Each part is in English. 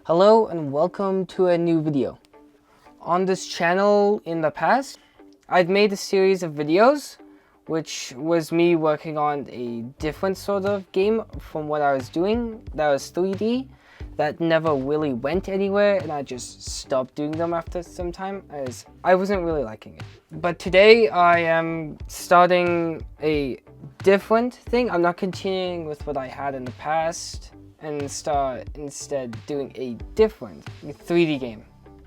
Hello and welcome to a new video. On this channel in the past, I'd made a series of videos which was me working on a different sort of game from what I was doing that was 3D that never really went anywhere, and I just stopped doing them after some time as I wasn't really liking it. But today I am starting a different thing. I'm not continuing with what I had in the past and start instead doing a different 3D game.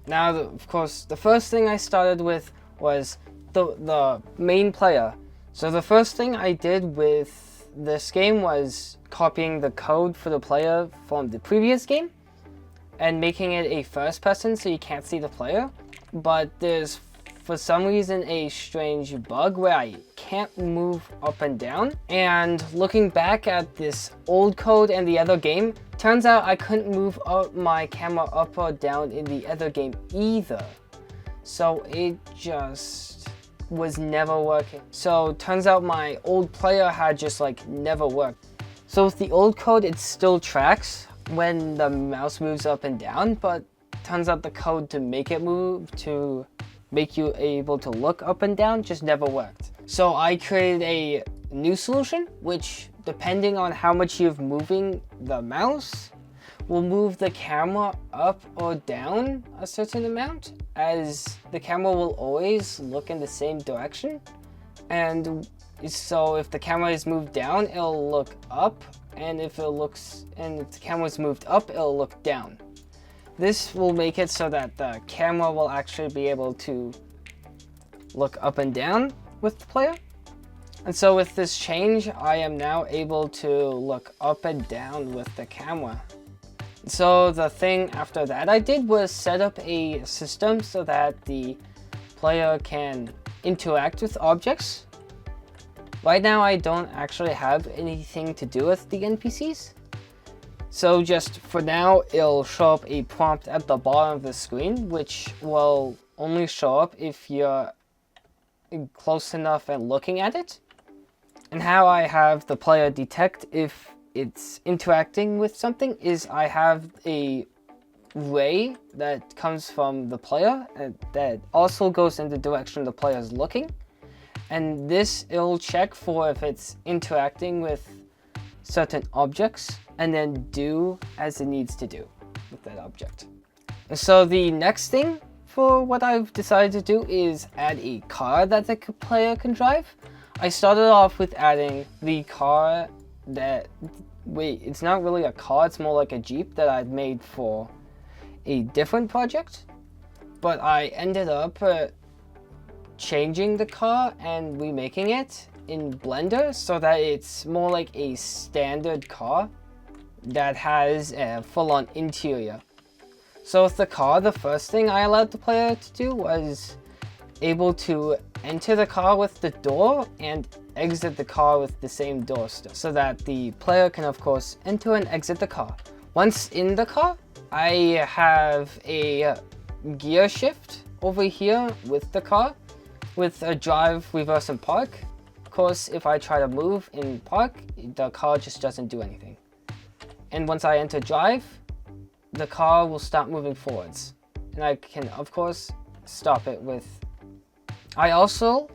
Now, of course, the first thing I started with was the main player. So the first thing I did with this game was copying the code for the player from the previous game and making it a first person so you can't see the player. But there's, for some reason, a strange bug where I can't move up and down. And looking back at this old code and the other game, turns out I couldn't move up my camera up or down in the other game either. So it just was never working. So turns out my old player had just like never worked. So with the old code, it still tracks when the mouse moves up and down, but turns out the code to make it move, to make you able to look up and down, just never worked. So I created a new solution, which depending on how much you're moving the mouse, will move the camera up or down a certain amount, as the camera will always look in the same direction. And so if the camera is moved down, it'll look up, and if the camera is moved up, it'll look down. This will make it so that the camera will actually be able to look up and down with the player. And so with this change, I am now able to look up and down with the camera. So the thing after that I did was set up a system so that the player can interact with objects. Right now I don't actually have anything to do with the NPCs. So just for now, it'll show up a prompt at the bottom of the screen, which will only show up if you're close enough and looking at it. And how I have the player detect if it's interacting with something is I have a ray that comes from the player that also goes in the direction the player is looking. And this, it'll check for if it's interacting with certain objects and then do as it needs to do with that object. And so the next thing for what I've decided to do is add a car that the player can drive. I started off with adding the car it's not really a car, it's more like a Jeep that I'd made for a different project. But I ended up changing the car and remaking it in Blender so that it's more like a standard car that has a full-on interior. So with the car, the first thing I allowed the player to do was able to enter the car with the door and exit the car with the same door still, so that the player can of course enter and exit the car. Once in the car, I have a gear shift over here with the car with a drive, reverse, and park. Of course, if I try to move in park, the car just doesn't do anything. And once I enter drive, the car will start moving forwards. And I can, of course, stop it with... I also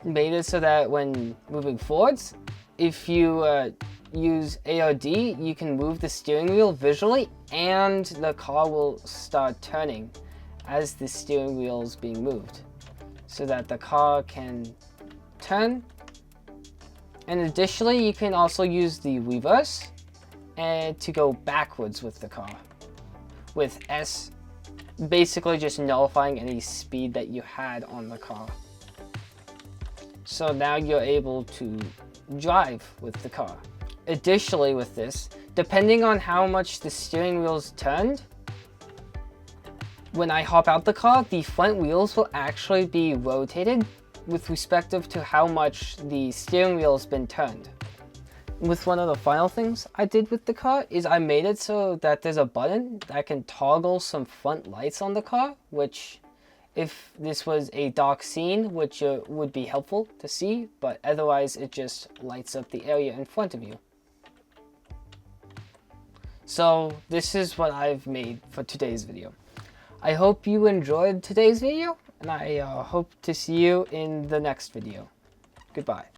made it so that when moving forwards, if you use A or D, you can move the steering wheel visually and the car will start turning as the steering wheel is being moved, so that the car can turn. And additionally, you can also use the reverse and to go backwards with the car, with S basically just nullifying any speed that you had on the car. So now you're able to drive with the car. Additionally with this, depending on how much the steering wheel's turned, when I hop out the car, the front wheels will actually be rotated with respect to how much the steering wheel has been turned. With one of the final things I did with the car is I made it so that there's a button that can toggle some front lights on the car, which if this was a dark scene, which would be helpful to see, but otherwise it just lights up the area in front of you. So this is what I've made for today's video. I hope you enjoyed today's video, and I hope to see you in the next video. Goodbye.